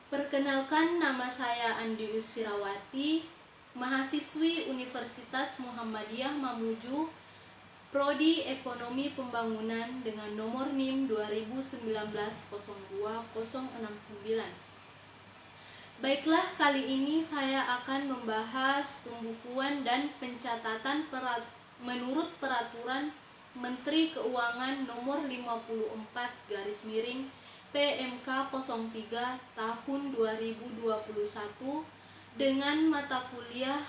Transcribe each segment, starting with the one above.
Perkenalkan, nama saya Andi Yusfirawati, mahasiswi Universitas Muhammadiyah Mamuju, Prodi Ekonomi Pembangunan dengan nomor NIM 2019-02-069. Baiklah, kali ini saya akan membahas pembukuan dan pencatatan menurut Peraturan Menteri Keuangan nomor 54 PMK 03 tahun 2021 dengan mata kuliah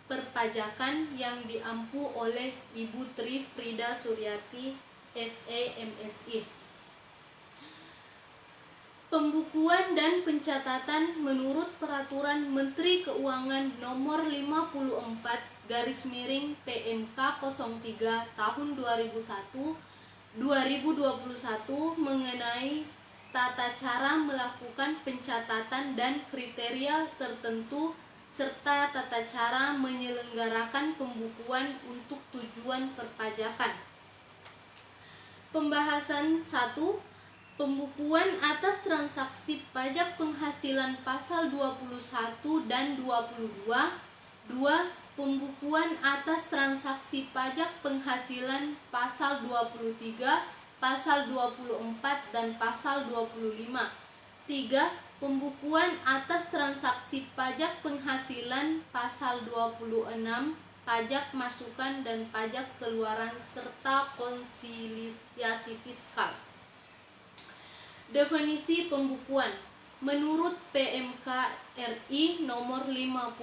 perpajakan yang diampu oleh Ibu Tri Frida Suryati, SE MSI. Pembukuan dan pencatatan menurut Peraturan Menteri Keuangan nomor 54 PMK 03 tahun 2021 mengenai tata cara melakukan pencatatan dan kriteria tertentu serta tata cara menyelenggarakan pembukuan untuk tujuan perpajakan. Pembahasan 1. Pembukuan atas transaksi pajak penghasilan pasal 21 dan 22. 2. Pembukuan atas transaksi pajak penghasilan pasal 23, pasal 24, dan pasal 25. 3. Pembukuan atas transaksi pajak penghasilan pasal 26, pajak masukan dan pajak keluaran serta konsiliasi fiskal. Definisi pembukuan. Menurut PMK RI nomor 54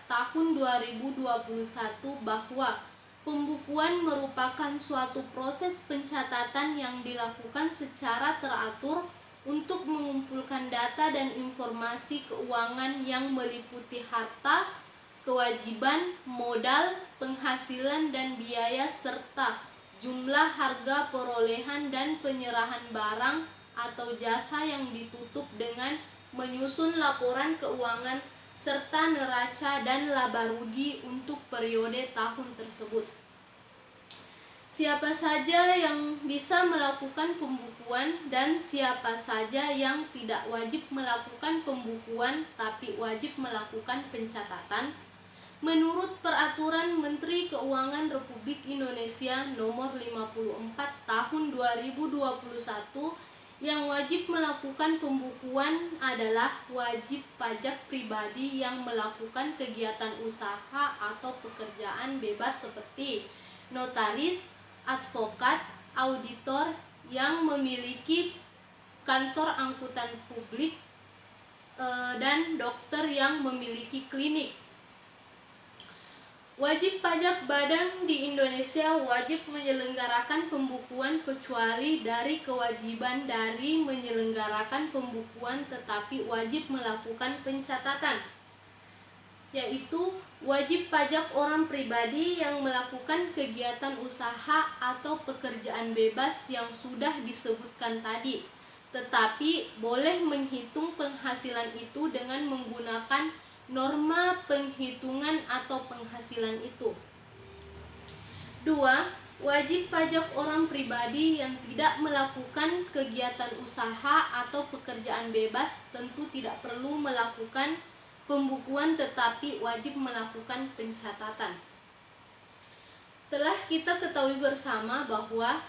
tahun 2021 bahwa pembukuan merupakan suatu proses pencatatan yang dilakukan secara teratur untuk mengumpulkan data dan informasi keuangan yang meliputi harta, kewajiban, modal, penghasilan dan biaya serta jumlah harga perolehan dan penyerahan barang atau jasa yang ditutup dengan menyusun laporan keuangan serta neraca dan laba rugi untuk periode tahun tersebut. Siapa saja yang bisa melakukan pembukuan dan siapa saja yang tidak wajib melakukan pembukuan tapi wajib melakukan pencatatan? Menurut Peraturan Menteri Keuangan Republik Indonesia nomor 54 tahun 2021, yang wajib melakukan pembukuan adalah wajib pajak pribadi yang melakukan kegiatan usaha atau pekerjaan bebas seperti notaris, advokat, auditor yang memiliki kantor angkutan publik, dan dokter yang memiliki klinik. Wajib pajak badan di Indonesia wajib menyelenggarakan pembukuan kecuali dari kewajiban dari menyelenggarakan pembukuan tetapi wajib melakukan pencatatan, yaitu wajib pajak orang pribadi yang melakukan kegiatan usaha atau pekerjaan bebas yang sudah disebutkan tadi, tetapi boleh menghitung penghasilan itu dengan menggunakan norma penghitungan atau penghasilan itu. 2. Wajib pajak orang pribadi yang tidak melakukan kegiatan usaha atau pekerjaan bebas tentu tidak perlu melakukan pembukuan tetapi wajib melakukan pencatatan. Telah kita ketahui bersama bahwa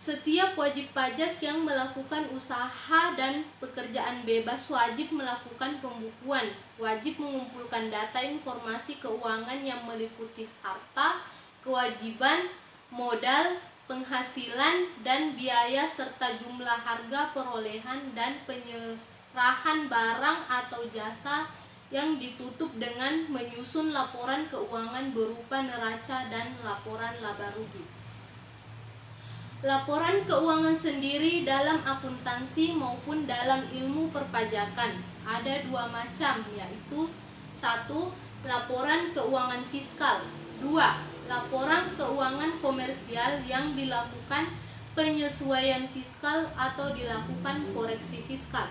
setiap wajib pajak yang melakukan usaha dan pekerjaan bebas wajib melakukan pembukuan, wajib mengumpulkan data informasi keuangan yang meliputi harta, kewajiban, modal, penghasilan, dan biaya serta jumlah harga perolehan dan penyerahan barang atau jasa yang ditutup dengan menyusun laporan keuangan berupa neraca dan laporan laba rugi. Laporan keuangan sendiri dalam akuntansi maupun dalam ilmu perpajakan ada dua macam, yaitu 1. Laporan keuangan fiskal. 2. Laporan keuangan komersial yang dilakukan penyesuaian fiskal atau dilakukan koreksi fiskal.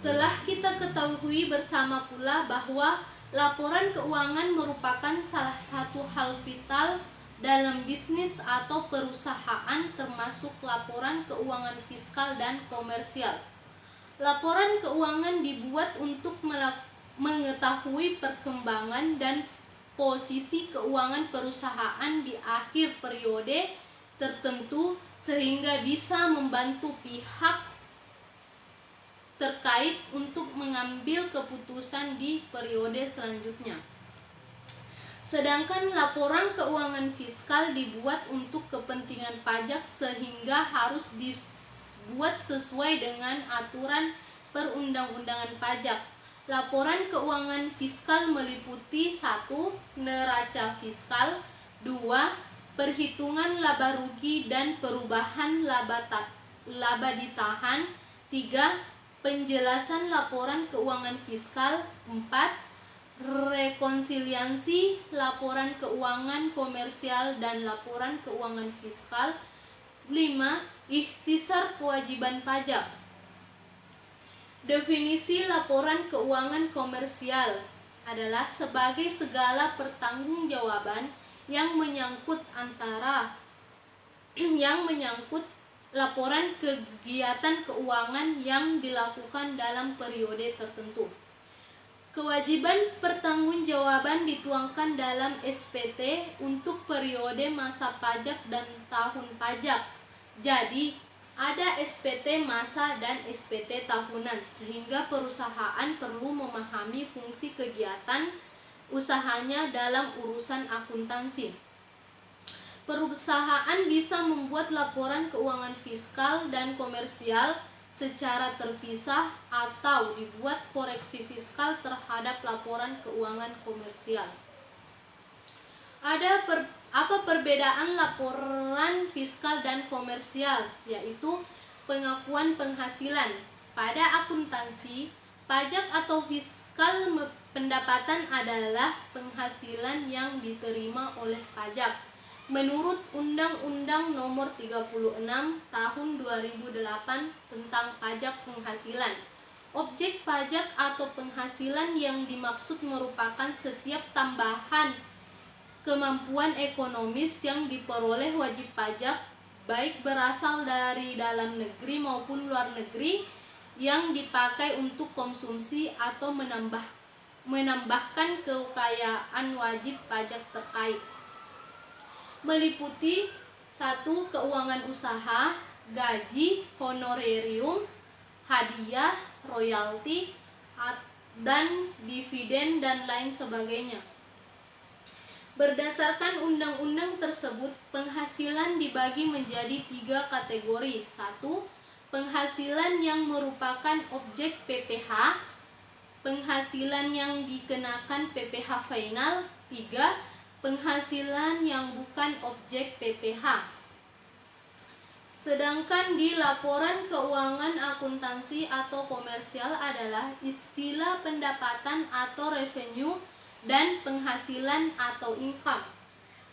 Telah kita ketahui bersama pula bahwa laporan keuangan merupakan salah satu hal vital dalam bisnis atau perusahaan termasuk laporan keuangan fiskal dan komersial. Laporan keuangan dibuat untuk mengetahui perkembangan dan posisi keuangan perusahaan di akhir periode tertentu sehingga bisa membantu pihak terkait untuk mengambil keputusan di periode selanjutnya. Sedangkan laporan keuangan fiskal dibuat untuk kepentingan pajak sehingga harus dibuat sesuai dengan aturan perundang-undangan pajak. Laporan keuangan fiskal meliputi 1. Neraca fiskal, 2. Perhitungan laba rugi dan perubahan laba ditahan, 3. Penjelasan laporan keuangan fiskal, 4. Rekonsiliasi laporan keuangan komersial dan laporan keuangan fiskal, 5. Ikhtisar kewajiban pajak. Definisi laporan keuangan komersial adalah sebagai segala pertanggungjawaban yang menyangkut laporan kegiatan keuangan yang dilakukan dalam periode tertentu. Kewajiban pertanggungjawaban dituangkan dalam SPT untuk periode masa pajak dan tahun pajak. Jadi, ada SPT masa dan SPT tahunan, sehingga perusahaan perlu memahami fungsi kegiatan usahanya dalam urusan akuntansi. Perusahaan bisa membuat laporan keuangan fiskal dan komersial secara terpisah atau dibuat koreksi fiskal terhadap laporan keuangan komersial. Apa perbedaan laporan fiskal dan komersial? Yaitu pengakuan penghasilan. Pada akuntansi, pajak atau fiskal pendapatan adalah penghasilan yang diterima oleh pajak. Menurut Undang-Undang Nomor 36 Tahun 2008 tentang pajak penghasilan, objek pajak atau penghasilan yang dimaksud merupakan setiap tambahan kemampuan ekonomis yang diperoleh wajib pajak, baik berasal dari dalam negeri maupun luar negeri, yang dipakai untuk konsumsi atau menambahkan kekayaan wajib pajak terkait. Meliputi 1. Keuangan usaha, gaji, honorarium, hadiah, royalti, dan dividen dan lain sebagainya. Berdasarkan undang-undang tersebut, penghasilan dibagi menjadi 3 kategori. 1. Penghasilan yang merupakan objek PPh, penghasilan yang dikenakan PPh final. 3. Penghasilan yang bukan objek PPh. Sedangkan di laporan keuangan akuntansi atau komersial adalah istilah pendapatan atau revenue dan penghasilan atau income.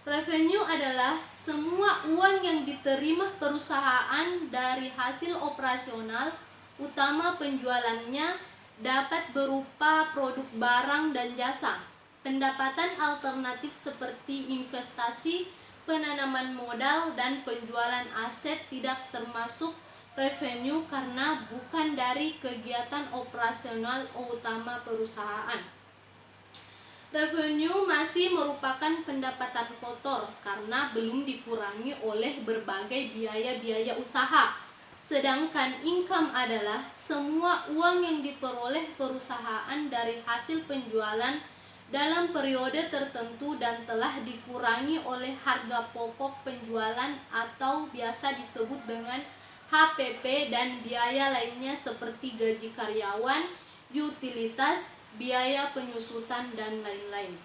Revenue adalah semua uang yang diterima perusahaan dari hasil operasional, utama penjualannya, dapat berupa produk barang dan jasa. Pendapatan alternatif seperti investasi, penanaman modal, dan penjualan aset tidak termasuk revenue karena bukan dari kegiatan operasional utama perusahaan. Revenue masih merupakan pendapatan kotor karena belum dikurangi oleh berbagai biaya-biaya usaha. Sedangkan income adalah semua uang yang diperoleh perusahaan dari hasil penjualan dalam periode tertentu dan telah dikurangi oleh harga pokok penjualan atau biasa disebut dengan HPP dan biaya lainnya seperti gaji karyawan, utilitas, biaya penyusutan, dan lain-lain.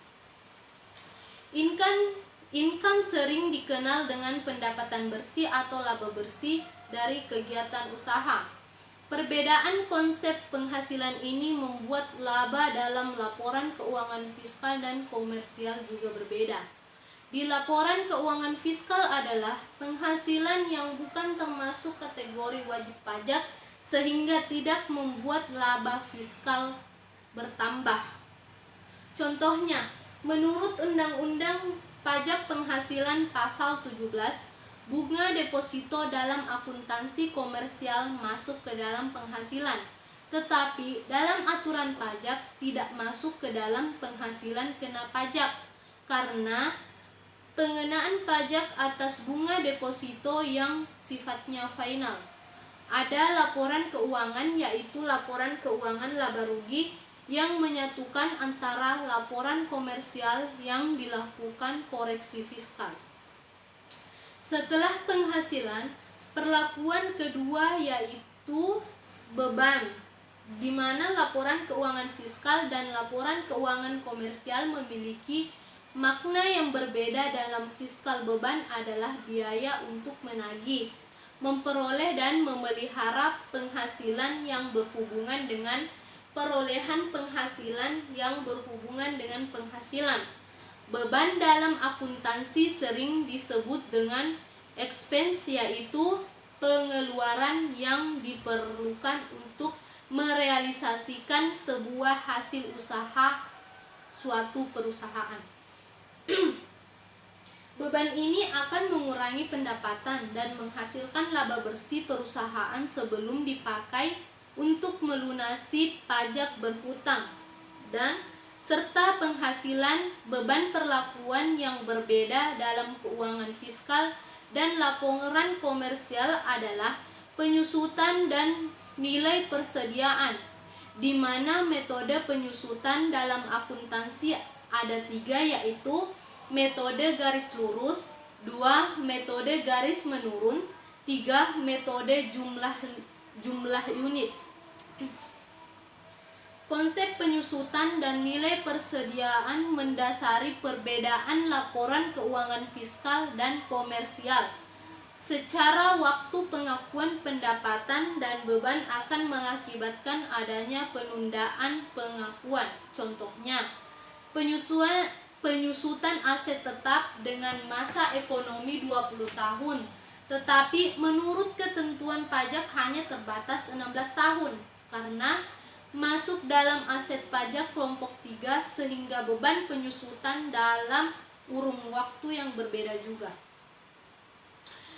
Income sering dikenal dengan pendapatan bersih atau laba bersih dari kegiatan usaha. Perbedaan konsep penghasilan ini membuat laba dalam laporan keuangan fiskal dan komersial juga berbeda. Di laporan keuangan fiskal adalah penghasilan yang bukan termasuk kategori wajib pajak sehingga tidak membuat laba fiskal bertambah. Contohnya, menurut Undang-Undang Pajak Penghasilan Pasal 17, bunga deposito dalam akuntansi komersial masuk ke dalam penghasilan. tetapi dalam aturan pajak tidak masuk ke dalam penghasilan kena pajak karena pengenaan pajak atas bunga deposito yang sifatnya final. Ada laporan keuangan, yaitu laporan keuangan laba rugi yang menyatukan antara laporan komersial yang dilakukan koreksi fiskal. Setelah penghasilan, perlakuan kedua yaitu beban, di mana laporan keuangan fiskal dan laporan keuangan komersial memiliki makna yang berbeda. Dalam fiskal, beban adalah biaya untuk menagih, memperoleh dan memelihara penghasilan yang berhubungan dengan perolehan penghasilan yang berhubungan dengan penghasilan. Beban dalam akuntansi sering disebut dengan expense, yaitu pengeluaran yang diperlukan untuk merealisasikan sebuah hasil usaha suatu perusahaan. Beban ini akan mengurangi pendapatan dan menghasilkan laba bersih perusahaan sebelum dipakai untuk melunasi pajak berhutang dan serta penghasilan. Beban perlakuan yang berbeda dalam keuangan fiskal dan laporan komersial adalah penyusutan dan nilai persediaan, di mana metode penyusutan dalam akuntansi ada 3, yaitu metode garis lurus, 2 metode garis menurun, 3 metode jumlah unit. Konsep penyusutan dan nilai persediaan mendasari perbedaan laporan keuangan fiskal dan komersial. Secara waktu, pengakuan pendapatan dan beban akan mengakibatkan adanya penundaan pengakuan. Contohnya, penyusutan aset tetap dengan masa ekonomi 20 tahun, tetapi menurut ketentuan pajak hanya terbatas 16 tahun karena masuk dalam aset pajak kelompok 3, sehingga beban penyusutan dalam kurun waktu yang berbeda juga.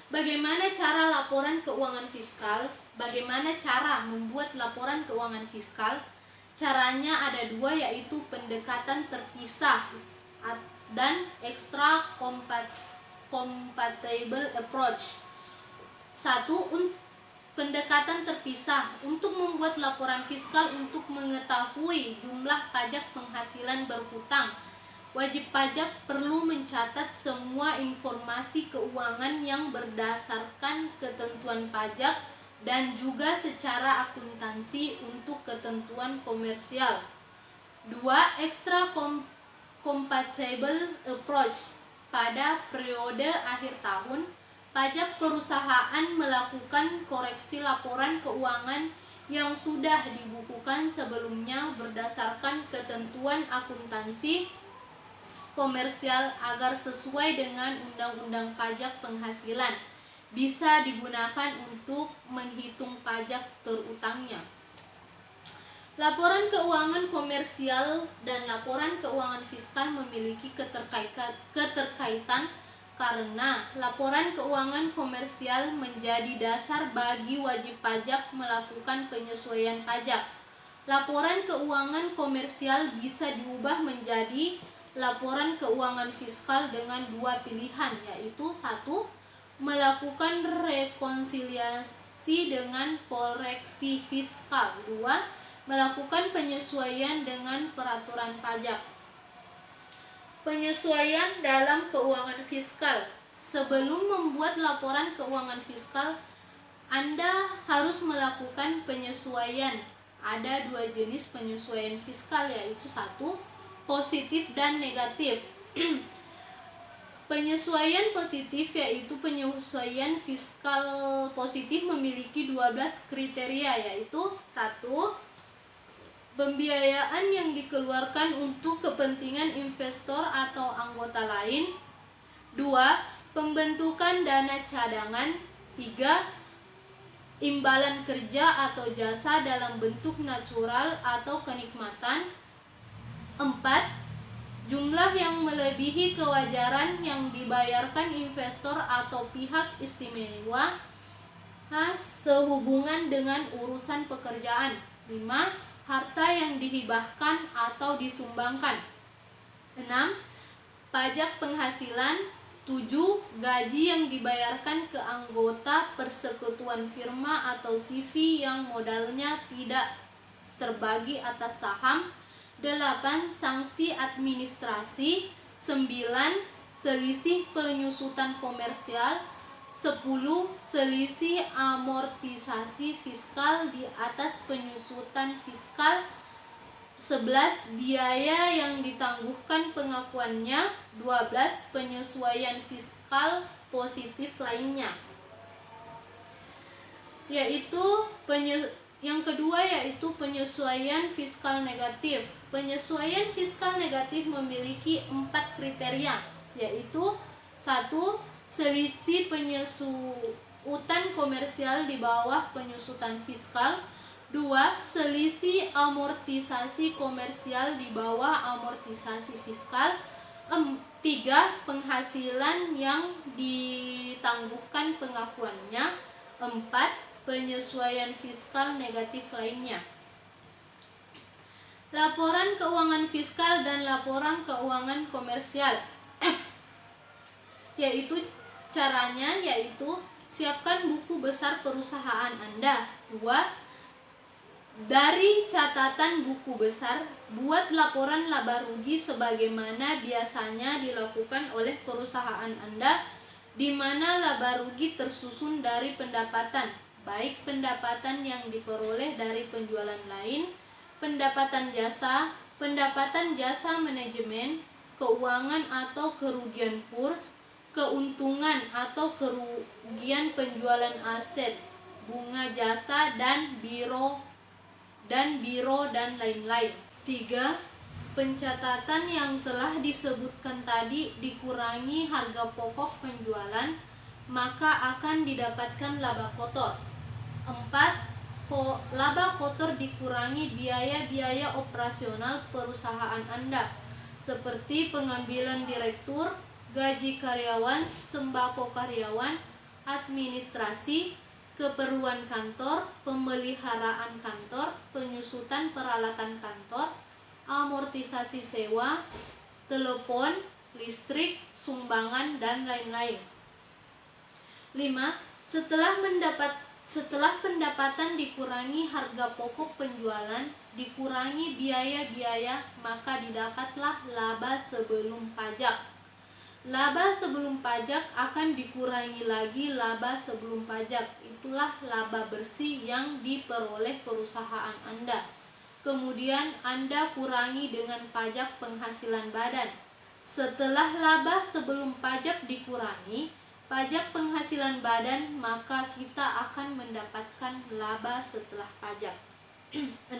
Bagaimana cara laporan keuangan fiskal? Bagaimana cara membuat laporan keuangan fiskal? Caranya ada 2, yaitu pendekatan terpisah dan extra compatible approach. 1. Pendekatan terpisah. Untuk membuat laporan fiskal untuk mengetahui jumlah pajak penghasilan berhutang, wajib pajak perlu mencatat semua informasi keuangan yang berdasarkan ketentuan pajak dan juga secara akuntansi untuk ketentuan komersial. 2. Extra compatible approach. Pada periode akhir tahun, pajak perusahaan melakukan koreksi laporan keuangan yang sudah dibukukan sebelumnya berdasarkan ketentuan akuntansi komersial agar sesuai dengan Undang-Undang Pajak Penghasilan, bisa digunakan untuk menghitung pajak terutangnya. Laporan keuangan komersial dan laporan keuangan fiskal memiliki keterkaitan karena laporan keuangan komersial menjadi dasar bagi wajib pajak melakukan penyesuaian pajak. Laporan keuangan komersial bisa diubah menjadi laporan keuangan fiskal dengan 2 pilihan, yaitu 1. Melakukan rekonsiliasi dengan koreksi fiskal. 2. Melakukan penyesuaian dengan peraturan pajak. Penyesuaian dalam keuangan fiskal. Sebelum membuat laporan keuangan fiskal, Anda harus melakukan penyesuaian. Ada 2 jenis penyesuaian fiskal, yaitu 1. Positif dan negatif. Penyesuaian positif yaitu penyesuaian fiskal positif memiliki 12 kriteria, yaitu 1. Pembiayaan yang dikeluarkan untuk kepentingan investor atau anggota lain. 2. Pembentukan dana cadangan. 3. Imbalan kerja atau jasa dalam bentuk natural atau kenikmatan. 4. Jumlah yang melebihi kewajaran yang dibayarkan investor atau pihak istimewa sehubungan dengan urusan pekerjaan. 5. Harta yang dihibahkan atau disumbangkan. 6. Pajak penghasilan. 7. Gaji yang dibayarkan ke anggota persekutuan firma atau CV yang modalnya tidak terbagi atas saham. 8. Sanksi administrasi. 9. Selisih penyusutan komersial. 10. Selisih amortisasi fiskal di atas penyusutan fiskal. 11. Biaya yang ditangguhkan pengakuannya. 12. Penyesuaian fiskal positif lainnya. Yang kedua yaitu penyesuaian fiskal negatif. Penyesuaian fiskal negatif memiliki 4 kriteria, yaitu 1. Selisih penyusutan komersial di bawah penyusutan fiskal. 2. Selisih amortisasi komersial di bawah amortisasi fiskal. 3. Penghasilan yang ditangguhkan pengakuannya. 4. Penyesuaian fiskal negatif lainnya. Laporan keuangan fiskal dan laporan keuangan komersial. Caranya yaitu siapkan buku besar perusahaan Anda. 2. Dari catatan buku besar, buat laporan laba rugi sebagaimana biasanya dilakukan oleh perusahaan Anda, di mana laba rugi tersusun dari pendapatan, baik pendapatan yang diperoleh dari penjualan lain, pendapatan jasa manajemen, keuangan atau kerugian kurs, keuntungan atau kerugian penjualan aset, bunga jasa dan biro dan lain-lain. 3. Pencatatan yang telah disebutkan tadi dikurangi harga pokok penjualan, maka akan didapatkan laba kotor. 4. Laba kotor dikurangi biaya-biaya operasional perusahaan Anda, seperti pengambilan direktur, gaji karyawan, sembako karyawan, administrasi, keperluan kantor, pemeliharaan kantor, penyusutan peralatan kantor, amortisasi sewa, telepon, listrik, sumbangan, dan lain-lain. 5. Setelah pendapatan dikurangi harga pokok penjualan, dikurangi biaya-biaya, maka didapatlah laba sebelum pajak. Laba sebelum pajak akan dikurangi lagi laba sebelum pajak. Itulah laba bersih yang diperoleh perusahaan Anda. Kemudian Anda kurangi dengan pajak penghasilan badan. Setelah laba sebelum pajak dikurangi pajak penghasilan badan, maka kita akan mendapatkan laba setelah pajak. 6.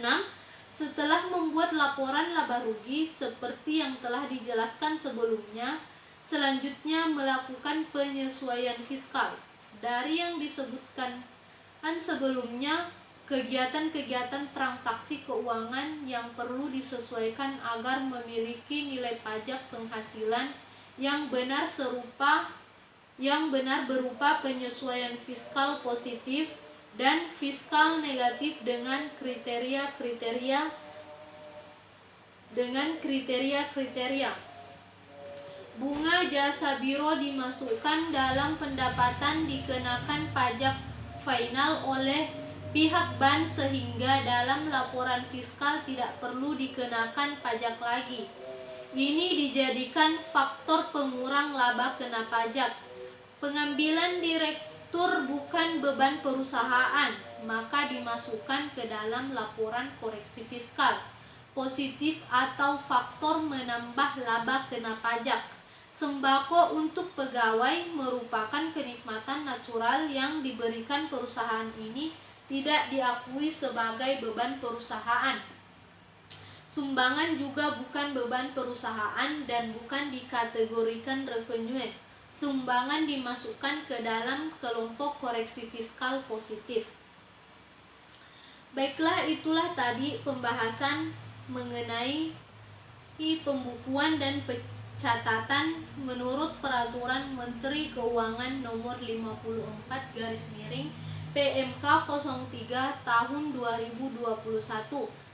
Setelah membuat laporan laba rugi seperti yang telah dijelaskan sebelumnya, selanjutnya melakukan penyesuaian fiskal. Dari yang disebutkan sebelumnya, kegiatan-kegiatan transaksi keuangan yang perlu disesuaikan agar memiliki nilai pajak penghasilan yang benar berupa penyesuaian fiskal positif dan fiskal negatif dengan kriteria-kriteria. Bunga jasa biro dimasukkan dalam pendapatan dikenakan pajak final oleh pihak bank sehingga dalam laporan fiskal tidak perlu dikenakan pajak lagi. Ini dijadikan faktor pengurang laba kena pajak. Pengambilan direktur bukan beban perusahaan, maka dimasukkan ke dalam laporan koreksi fiskal positif atau faktor menambah laba kena pajak. Sembako untuk pegawai merupakan kenikmatan natural yang diberikan perusahaan ini, tidak diakui sebagai beban perusahaan. Sumbangan juga bukan beban perusahaan dan bukan dikategorikan revenue. Sumbangan dimasukkan ke dalam kelompok koreksi fiskal positif. Baiklah, itulah tadi pembahasan mengenai pembukuan dan catatan menurut Peraturan Menteri Keuangan Nomor 54 PMK 03 tahun 2021.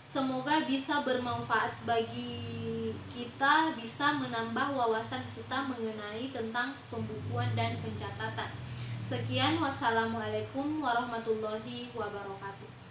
Semoga bisa bermanfaat bagi kita, bisa menambah wawasan kita mengenai tentang pembukuan dan pencatatan. Sekian, wassalamualaikum warahmatullahi wabarakatuh.